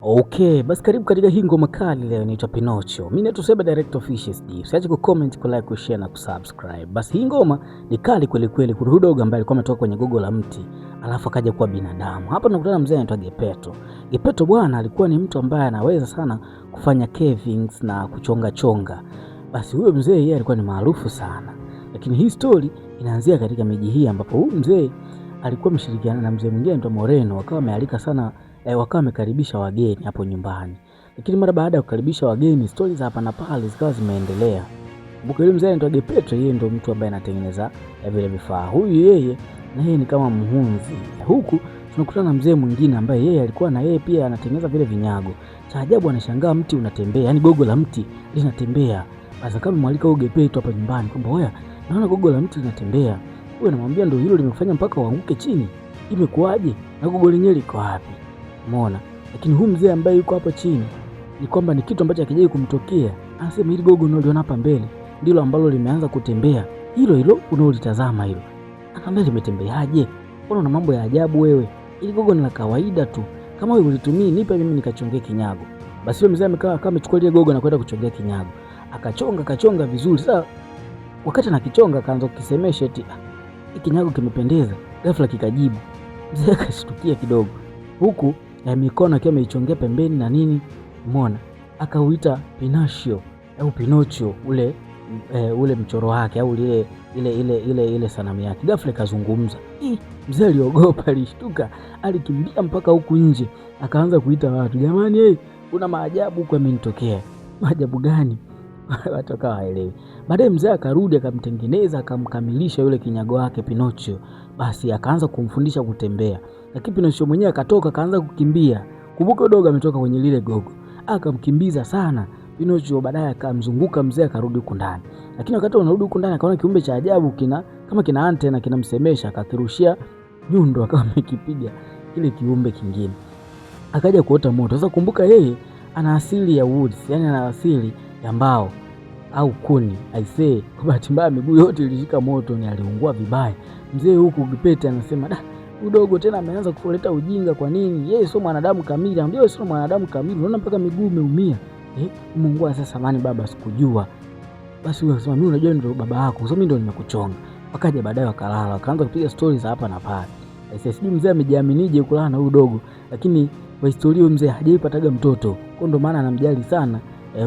Okay, basi karibu katika hii ngoma kali leo inaitwa Pinocchio. Mimi naitwa Seba Director Fishes D. Usiache ku like, kushare na kusubscribe. Basi hii ngoma ni kali kweli kweli. Kuna hudogo ambaye alikuwa ametoka kwenye gogo la mti, alafu akaja kuwa binadamu. Hapa tunakutana na mzee anaitwa Geppetto. Geppetto bwana alikuwa ni mtu ambaye anaweza sana kufanya carvings na kuchonga chonga. Basi huyo mzee yeye alikuwa ni maarufu sana. Lakini hii story inaanzia katika miji hii ambapo huyu mzee alikuwa mshirikiana na mzee mwingine anaitwa Moreno, wakawa wamealika sana wakawa wamekaribisha wageni hapo nyumbani. Lakini mara baada ya kukaribisha wageni, stori za hapa na pale zikawa zimeendelea. Kumbuka yule mzee anaitwa Geppetto, yeye ndio mtu ambaye anatengeneza vile vifaa. Huyu yeye na yeye ni kama mhunzi. Huku tunakutana na mzee mwingine ambaye yeye alikuwa na yeye pia anatengeneza vile vinyago. Cha ajabu anashangaa mti unatembea, yani gogo la mti linatembea. Sasa kama mwalika huyo Geppetto hapa nyumbani kwamba oya, naona gogo la mti linatembea. Huyo anamwambia ndio hilo limefanya mpaka waanguke chini. Imekuaje? Na gogo lenyewe liko wapi? Umeona? Lakini huyu mzee ambaye yuko hapo chini ni kwamba ni kitu ambacho hakijai kumtokea. Anasema hili gogo unaliona hapa mbele ndilo ambalo limeanza kutembea. Hilo unaolitazama hilo. Akamwambia limetembeaje? Mbona una mambo ya ajabu wewe? Hili gogo ni la kawaida tu. Kama wewe ulitumii nipe mimi nikachongee kinyago. Basi yule mzee amekaa kama amechukua ile gogo na kwenda kuchongea kinyago. Akachonga vizuri. Sasa wakati anakichonga akaanza kukisemesha eti kinyago kimependeza. Ghafla kikajibu. Mzee akashtukia kidogo. Huku mikono akiwa ameichongea pembeni na nini, umeona, akauita Pinocchio au Pinocchio ule mchoro wake au ile sanamu yake. Ghafla kazungumza. Mzee aliogopa, alishtuka, alikimbia mpaka huku nje, akaanza kuita watu, jamani, kuna maajabu huko yamenitokea. Maajabu gani? Watu wakawa haelewi. Baadaye mzee akarudi akamtengeneza akamkamilisha yule kinyago wake Pinocchio. Basi akaanza kumfundisha kutembea. Lakini Pinocchio mwenyewe akatoka akaanza kukimbia. Kumbuka dogo ametoka kwenye lile gogo. Akamkimbiza sana. Pinocchio baadaye akamzunguka mzee akarudi huko ndani. Lakini wakati anarudi huko ndani akaona kiumbe cha ajabu kama kina antena kinamsemesha, akakirushia nyundo akawa amekipiga kile kiumbe kingine. Akaja kuota moto. Sasa kumbuka yeye ana asili ya woods, yani ana asili ya mbao au kuni. Aisee, kwa bahati mbaya miguu yote ilishika moto, ni aliungua vibaya. Mzee huku Geppetto anasema udogo tena ameanza kuleta ujinga. Kwa nini? Yeye sio mwanadamu kamili. Anambia wewe sio mwanadamu kamili. Unaona mpaka miguu imeumia. Umeungua sasa. Samani baba, sikujua. Basi huyo akasema mimi unajua ndio baba yako. Sasa mimi ndio nimekuchonga. Wakaja baadaye wakalala. Wakaanza kupiga stories hapa na pale. Sasa sijui mzee amejiaminije kulala na huyo dogo. Lakini kwa historia mzee hajaipataga mtoto. Kwa ndio maana anamjali sana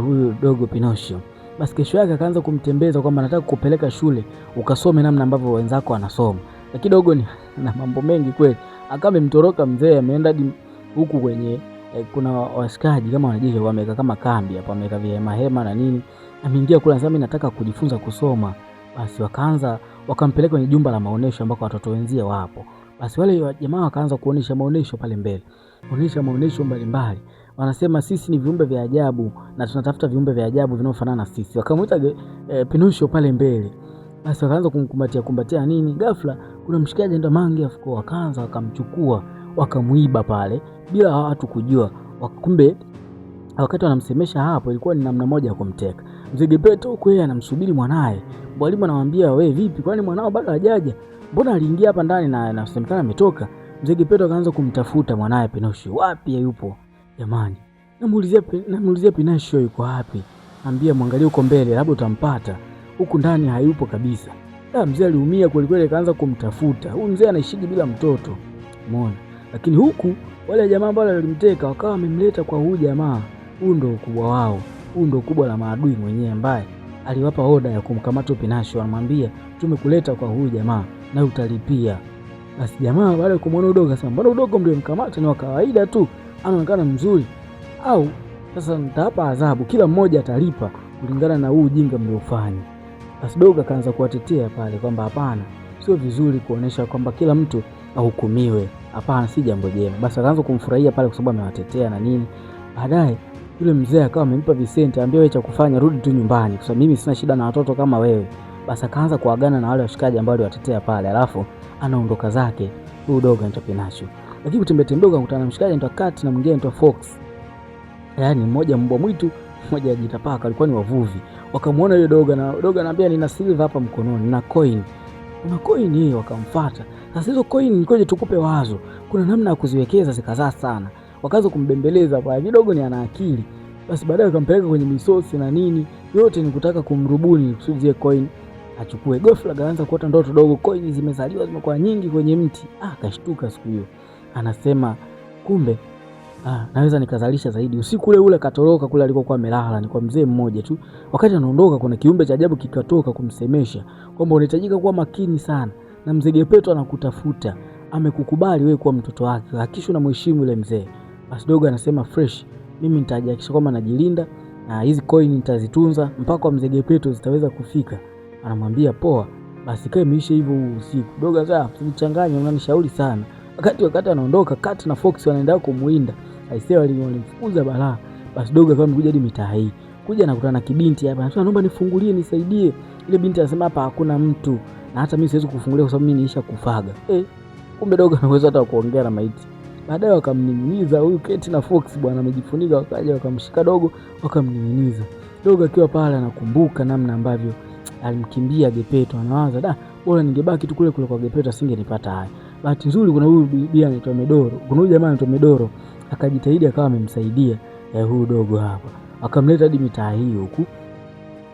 huyu dogo Pinocchio. Basi kesho yake akaanza kumtembeza kwamba nataka kukupeleka shule ukasome namna ambavyo wenzako wanasoma. Lakini dogo ni na mambo mengi kweli. Akawa amemtoroka mzee, ameenda hadi huku kwenye kuna wasikaji kama wanajeshi wameweka kama kambi hapa, wameweka hema na nini. Ameingia kule anasema mimi nataka kujifunza kusoma. Basi wakampeleka kwenye jumba la maonesho ambako watoto wenzie wapo. Basi wale jamaa wakaanza kuonesha maonesho pale mbele. Kuonesha maonesho mbalimbali. Wanasema sisi ni viumbe vya ajabu na tunatafuta viumbe vya ajabu vinaofanana na sisi. Wakamuita Pinocchio pale mbele. Basi wakaanza kumkumbatia nini. Ghafla kuna mshikaji ndo Mange afuko, wakaanza wakamchukua wakamuiba pale bila watu kujua. Kumbe wakati wanamsemesha hapo ilikuwa ni namna moja ya kumteka. Mzee Geppetto huko yeye anamsubiri mwanae. Mwalimu anamwambia wewe vipi, kwani mwanao bado hajaja? Mbona aliingia hapa ndani na anasemekana ametoka? Mzee Geppetto akaanza kumtafuta mwanae Pinocchio. Wapi yupo? Jamani, namuulizia Pinocchio yuko wapi? Ambia mwangalie huko mbele labda utampata. Huku ndani hayupo kabisa. Mzee aliumia kweli kweli, akaanza kumtafuta. Huyu mzee anaishiji bila mtoto. Umeona? Lakini huku wale jamaa ambao walimteka wakawa wamemleta kwa huyu jamaa. Huyu ndo ukubwa wao. Huyu ndo kubwa la maadui mwenyewe ambaye aliwapa oda ya kumkamata Pinocchio. Anamwambia tumekuleta kwa huyu jamaa na utalipia. Basi jamaa baada ya kumwona udogo akasema mbona udogo ndio mkamata, ni wa kawaida tu, anaonekana mzuri, au sasa nitawapa adhabu, kila mmoja atalipa kulingana na huu ujinga mliofanya. Basi dogo akaanza kuwatetea pale kwamba hapana, sio vizuri kuonesha kwamba kila mtu ahukumiwe. Hapana, si jambo jema. Basi akaanza kumfurahia pale kwa sababu amewatetea na nini. Baadaye yule mzee akawa amempa Vicente, ambia wewe cha kufanya rudi tu nyumbani kwa sababu mimi sina shida na watoto kama wewe. Basi akaanza kuagana na wale washikaji ambao waliwatetea pale, alafu anaondoka zake huyu dogo anaitwa Pinocchio. Lakini kutembea dogo akutana na mshikaji anaitwa Cat na mwingine anaitwa Fox. Yaani mmoja mbwa mwitu, mmoja jitapaka, alikuwa ni wavuvi. Wakamuona yule dogo na dogo anambia nina silver hapa mkononi, nina coin. Una coin hiyo, wakamfuata. Sasa hizo coin nikoje tukupe wazo. Kuna namna ya kuziwekeza zikazaa sana. Wakaanza kumbembeleza pale, kidogo ni ana akili. Basi baadaye akampeleka kwenye misosi na nini, yote ni kutaka kumrubuni kusudi zile coin achukue. Ghafla akaanza kuota ndoto dogo, coin zimezaliwa zimekuwa nyingi kwenye mti. Akashtuka siku hiyo. Anasema kumbe naweza nikazalisha zaidi. Usiku ule ule katoroka kule alikokuwa amelala, ni kwa mzee mmoja tu. Wakati anaondoka kuna kiumbe cha ajabu kikatoka kumsemesha kwamba unahitajika kuwa makini sana, na mzee Gepeto anakutafuta. Amekukubali wewe kuwa mtoto wake. Hakikisha unamheshimu yule mzee. Basi dogo anasema fresh, mimi nitajihakikisha kwamba najilinda na hizi coin nitazitunza mpaka kwa mzee Gepeto zitaweza kufika. Anamwambia poa. Basi kae imeisha hivyo usiku. Dogo sasa msichanganye, unanishauri sana. Wakati anaondoka, Kat na Fox wanaenda kumuinda. Aisee walimfukuza balaa. Basi dogo akawa amekuja hadi mitaa hii. Kuja nakutana na kibinti hapa. Anasema naomba nifungulie nisaidie. Ile binti anasema hapa hakuna mtu. Na hata mimi siwezi kufungulia kwa sababu mimi niisha kufaga. Kumbe dogo anaweza hata kuongea na maiti. Baadaye wakamning'iniza huyu Kat na Fox bwana amejifunika, wakaja wakamshika dogo wakamning'iniza. Dogo akiwa pale anakumbuka namna ambavyo alimkimbia Gepeto. Anawaza bora ningebaki tu kule kwa Gepeto asingenipata haya. Bahati nzuri kuna huyu bibi anaitwa Medoro. Kuna huyu jamaa anaitwa Medoro akajitahidi akawa amemsaidia huyu dogo hapa. Akamleta hadi mitaa hii huku.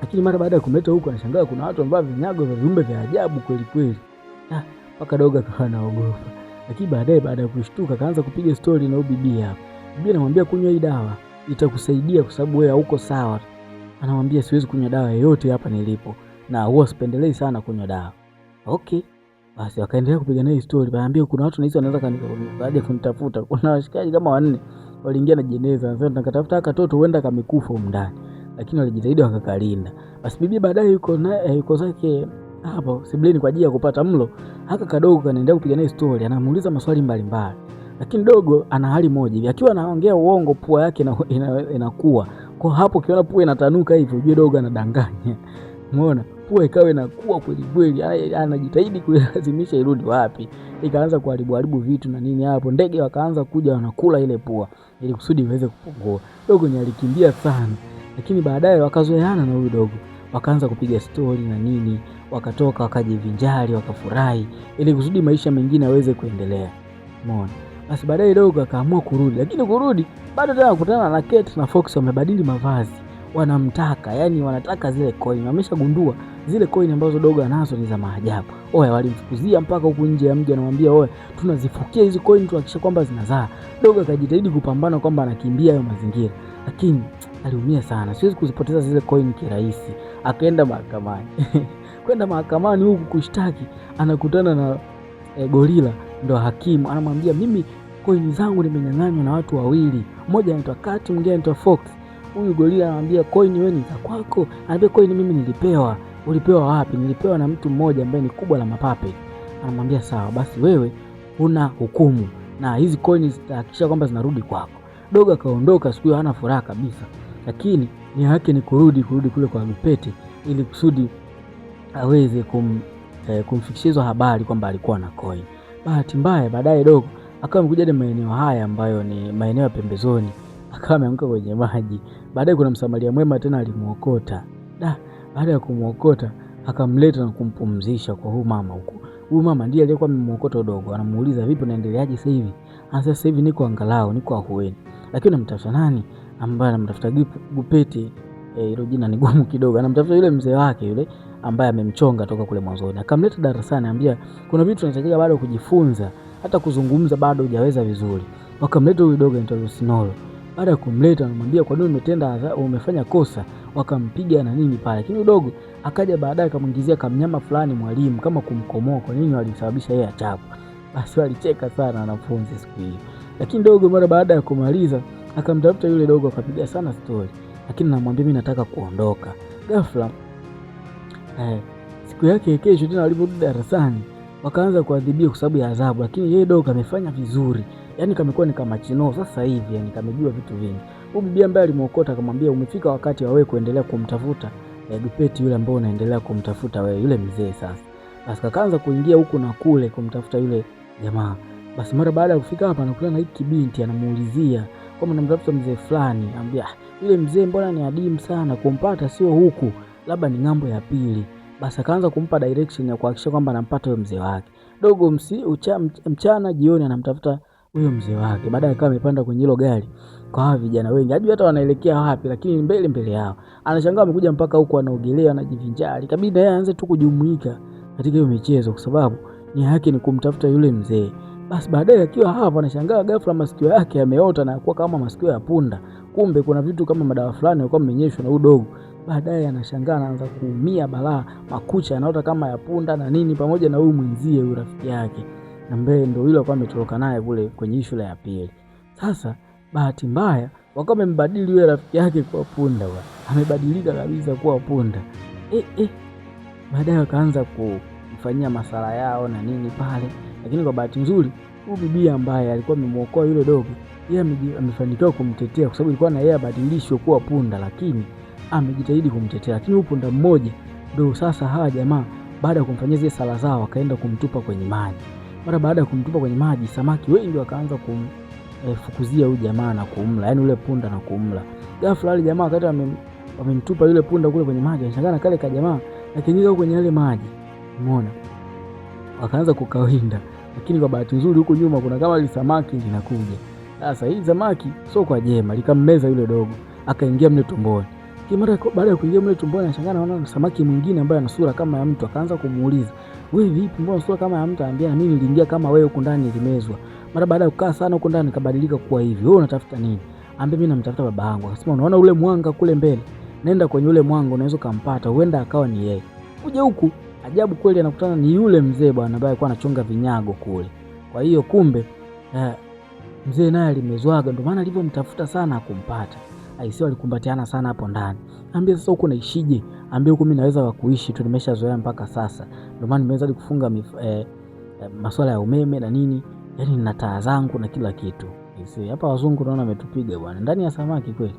Lakini mara baada ya kumleta huku anashangaa kuna watu ambao vinyago vya viumbe vya ajabu kweli kweli. Mpaka dogo akawa anaogopa. Lakini baada ya kushtuka akaanza kupiga story na huyu bibi hapa. Bibi anamwambia kunywa hii dawa itakusaidia kwa sababu wewe hauko sawa. Anamwambia siwezi kunywa dawa yoyote hapa nilipo na huwa sipendelei sana kunywa dawa. Okay. Basi wakaendelea kupiga naye story. Baambia kuna watu nahisi wanaweza kaja kunitafuta. Kuna washikaji kama 4 waliingia na jeneza. Sasa tunakatafuta katoto huenda kamekufa huko ndani. Lakini walijitahidi wakakalinda. Basi bibi baadaye yuko zake hapo sibleni kwa ajili ya kupata mlo. Haka kadogo kanaendelea kupiga naye story. Anamuuliza maswali mbalimbali. Lakini dogo ana hali moja hivi. Akiwa anaongea uongo pua yake inakuwa. Kwa hapo ukiona pua inatanuka hivi ujue dogo anadanganya. Umeona? Pua ikawa inakuwa kweli kweli, anajitahidi kuilazimisha irudi wapi. Ikaanza kuharibu vitu na nini hapo. Ndege wakaanza kuja wanakula ile pua ili kusudi iweze kupungua. Dogo ni alikimbia sana. Lakini baadaye wakazoeana na huyu dogo. Wakaanza kupiga story na nini, wakatoka wakajivinjari, wakafurahi ili kusudi maisha mengine yaweze kuendelea. Umeona? Basi baadaye dogo akaamua kurudi, lakini kurudi bado tena kukutana na Kat na Fox wamebadili mavazi. Wanamtaka, yani wanataka zile coin. Wameshagundua zile coin ambazo dogo anazo ni za maajabu. Walimfukuzia mpaka huku nje ya mji, anamwambia tunazifukia hizi coin tuhakikisha kwamba zinazaa. Dogo akajitahidi kupambana kwamba anakimbia hayo mazingira, lakini aliumia sana. Siwezi kuzipoteza zile coin kirahisi. Akaenda mahakamani. Kwenda mahakamani huku kushtaki, anakutana na gorila ndo hakimu. Anamwambia mimi coin zangu nimenyang'anywa na watu wawili. Mmoja anaitwa Kat, mwingine anaitwa Fox. Huyu gorila anamwambia coin wewe ni za kwako. Anambia coin mimi nilipewa. Ulipewa wapi? Nilipewa na mtu mmoja ambaye ni kubwa la mapape. Anamwambia sawa basi wewe una hukumu na hizi coin zitahakikisha kwamba zinarudi kwako. Dogo akaondoka siku hiyo hana furaha kabisa. Lakini nia yake ni kurudi kule kwa Lupete ili kusudi aweze kumfikishia habari kwamba alikuwa na coin. Bahati mbaya baadaye dogo akawa amekuja hadi maeneo haya ambayo ni maeneo ya pembezoni. Akawa ameanguka kwenye maji. Baadaye kuna msamaria mwema tena alimuokota. Baada ya kumuokota akamleta na kumpumzisha kwa huyu mama huko. Huyu mama ndiye aliyekuwa amemuokota dogo. Anamuuliza vipi unaendeleaje sasa hivi? Anasema sasa hivi niko angalau, niko ahueni. Lakini namtafuta nani? Ambaye anamtafuta Gupete. Hilo jina ni gumu kidogo. Anamtafuta yule mzee wake yule ambaye amemchonga toka kule mwanzoni. Akamleta darasani, anambia kuna vitu tunatakiwa bado kujifunza, hata kuzungumza bado hujaweza vizuri. Wakamleta huyu dogo anaitwa Lusinolo. Baada ya kumleta anamwambia kwa nini umefanya kosa, wakampiga na nini pale. Lakini dogo akaja baadaye akamwingizia kamnyama fulani mwalimu kama kumkomoa kwa nini walisababisha yeye achapu. Basi walicheka sana wanafunzi siku hiyo. Lakini dogo mara baada ya kumaliza akamtafuta yule dogo akapiga sana story. Lakini namwambia mimi nataka kuondoka. Ghafla siku yake kesho tena waliporudi darasani wakaanza kuadhibiwa kwa sababu ya adhabu, lakini yeye dogo amefanya vizuri. Yaani kamekuwa ni kama chino sasa hivi, yani kamejua vitu vingi. Huyu bibi ambaye alimuokota akamwambia umefika wakati wa wewe kuendelea kumtafuta Gupete yule ambaye unaendelea kumtafuta wewe, yule mzee sasa. Basi kakaanza kuingia huku na kule kumtafuta yule jamaa. Basi mara baada ya kufika hapa anakutana na hiki binti, anamuulizia kama namtafuta mzee fulani. Anambia yule mzee mbona ni adimu sana, kumpata sio huku, labda ni ng'ambo ya pili. Basi akaanza kumpa direction ya kuhakikisha kwamba anampata yule mzee wake. Dogo mchana jioni anamtafuta huyo mzee wake. Baadaye akawa amepanda kwenye hilo gari kwa hawa vijana wengi, hajui hata wanaelekea wapi, lakini mbele yao. Anashangaa amekuja mpaka huko, anaogelea, anajivinjari. Kabidi yeye aanze tu kujumuika katika hiyo michezo, kwa sababu nia yake ni kumtafuta yule mzee. Basi baadaye akiwa hapo anashangaa ghafla masikio yake yameota na kuwa kama masikio ya punda. Kumbe kuna vitu kama madawa fulani yalikuwa yamenyeshwa na udogo. Baadaye anashangaa anaanza kuumia balaa, makucha yanaota kama ya punda na nini, pamoja na huyu mwenzie, huyu rafiki yake ambaye ndio yule alikuwa ametoroka naye kule kwenye shule ya pili. Sasa bahati mbaya wakawa wamembadili yule rafiki yake kuwa punda bwana. Amebadilika kabisa kuwa punda. Baadaye wakaanza kumfanyia masala yao na nini pale, lakini kwa bahati nzuri huyu bibi ambaye alikuwa amemuokoa yule dogo, yeye amefanikiwa kumtetea, kwa sababu ilikuwa na yeye abadilishwe kuwa punda, lakini amejitahidi kumtetea. Lakini huyu punda mmoja ndio sasa hawa jamaa baada ya kumfanyia zile sala zao wakaenda kumtupa kwenye maji. Mara baada ya kumtupa kwenye maji, samaki wengi wakaanza kumfukuzia huyu jamaa na kumla, yani yule punda na kumla. Ghafla wale jamaa wakati wamemtupa yule punda kule kwenye maji, anashangaa na kale ka jamaa akiingia kwenye yale maji. Umeona? Wakaanza kukawinda, lakini kwa bahati nzuri huko nyuma kuna kama ile samaki linakuja. Sasa hii samaki sio kwa jema, likammeza yule dogo, akaingia mle tumboni. Kimara baada ya kuingia mle tumboni, anashangaa anaona samaki mwingine ambaye ana sura kama ya mtu. Akaanza kumuuliza, wewe vipi, mbona sura kama ya mtu? Anambia, mimi niliingia kama wewe huko ndani, nilimezwa. Mara baada ya kukaa sana huko ndani kabadilika kuwa hivi. Wewe unatafuta nini? Anambia, mimi namtafuta baba yangu. Akasema, unaona ule mwanga kule mbele, nenda kwenye ule mwanga, unaweza kumpata, huenda akawa ni yeye. Kuja huku, ajabu kweli, anakutana ni yule mzee bwana ambaye alikuwa anachonga vinyago kule. Kwa hiyo kumbe mzee naye alimezwaga, ndio maana alivyomtafuta sana akumpata. Aisee, walikumbatiana sana hapo ndani. Ambia, sasa huko naishije? Ambia, huko mimi naweza kuishi tu, nimeshazoea mpaka sasa. Ndio maana nimeweza kufunga masuala ya umeme na nini, yani nina taa zangu na kila kitu. Aisee, hapa wazungu naona wametupiga bwana, ndani ya samaki kweli.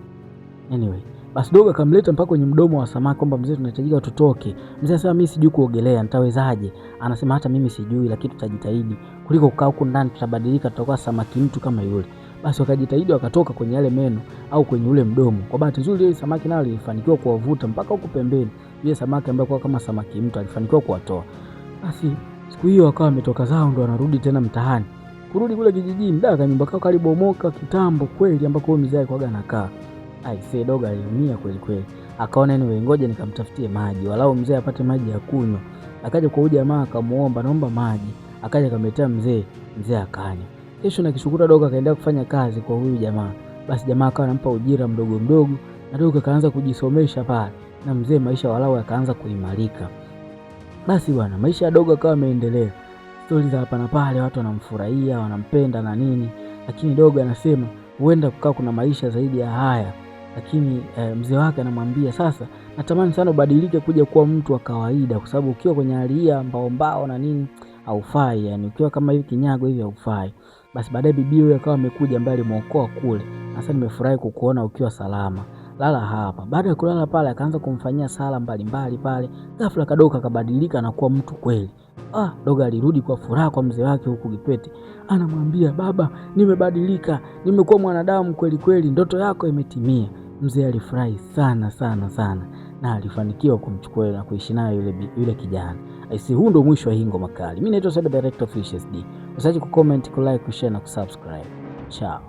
Anyway, basi dogo akamleta mpaka kwenye mdomo wa samaki kwamba mzee, tunahitajika tutoke. Mzee sasa, mimi sijui kuogelea, nitawezaje? Anasema hata mimi sijui, lakini tutajitahidi. Kuliko kukaa huko ndani, tutabadilika, tutakuwa samaki mtu kama yule. Basi wakajitahidi, wakatoka kwenye yale meno au kwenye ule mdomo. Kwa bahati nzuri ile samaki nayo alifanikiwa kuwavuta mpaka huko pembeni. Yule samaki ambaye kwa kama samaki mtu alifanikiwa kuwatoa. Basi siku hiyo wakawa wametoka zao, ndo wanarudi tena mtaani. Kurudi kule kijijini, daka nyumba kao karibomoka kitambo kweli, ambako mzee alikuwa anakaa. Aisee, dogo aliumia kweli kweli. Akaona ni ngoja nikamtafutie maji, walau mzee apate maji ya kunywa. Akaja kwa huyu jamaa akamuomba, naomba maji. Akaja akamletea mzee, mzee akanywa. Kesho na kishukuru dogo akaendelea kufanya kazi kwa huyu jamaa. Basi jamaa akawa anampa ujira mdogo mdogo, na dogo akaanza kujisomesha pale, na mzee maisha walau akaanza kuimarika. Basi bwana, maisha ya dogo akawa yameendelea. Stori za hapa na pale, watu wanamfurahia, wanampenda na nini, lakini dogo anasema huenda kukaa kuna maisha zaidi ya haya. Lakini mzee wake anamwambia, sasa natamani sana ubadilike kuja kuwa mtu wa kawaida, kwa sababu ukiwa kwenye hali ya mbao na nini haufai, yani ukiwa kama hivi kinyago hivi haufai. Basi baadaye bibi huyo akawa amekuja ambaye alimuokoa kule. Sasa nimefurahi kukuona ukiwa salama, lala hapa. Baada ya kulala pale akaanza kumfanyia sala mbalimbali pale. Ghafla kadogo akabadilika na kuwa mtu kweli. Dogo alirudi kwa furaha kwa mzee wake huku Kipete. Anamwambia, baba, nimebadilika, nimekuwa mwanadamu kweli kweli, ndoto yako imetimia. Mzee alifurahi sana sana sana, na alifanikiwa kumchukua na kuishi naye yule kijana. Aisi, huu ndo mwisho wa hii ngoma kali. Mimi naitwa Seba Director Fish SD. Usiache kucomment, kulike, kushare na kusubscribe. Ciao.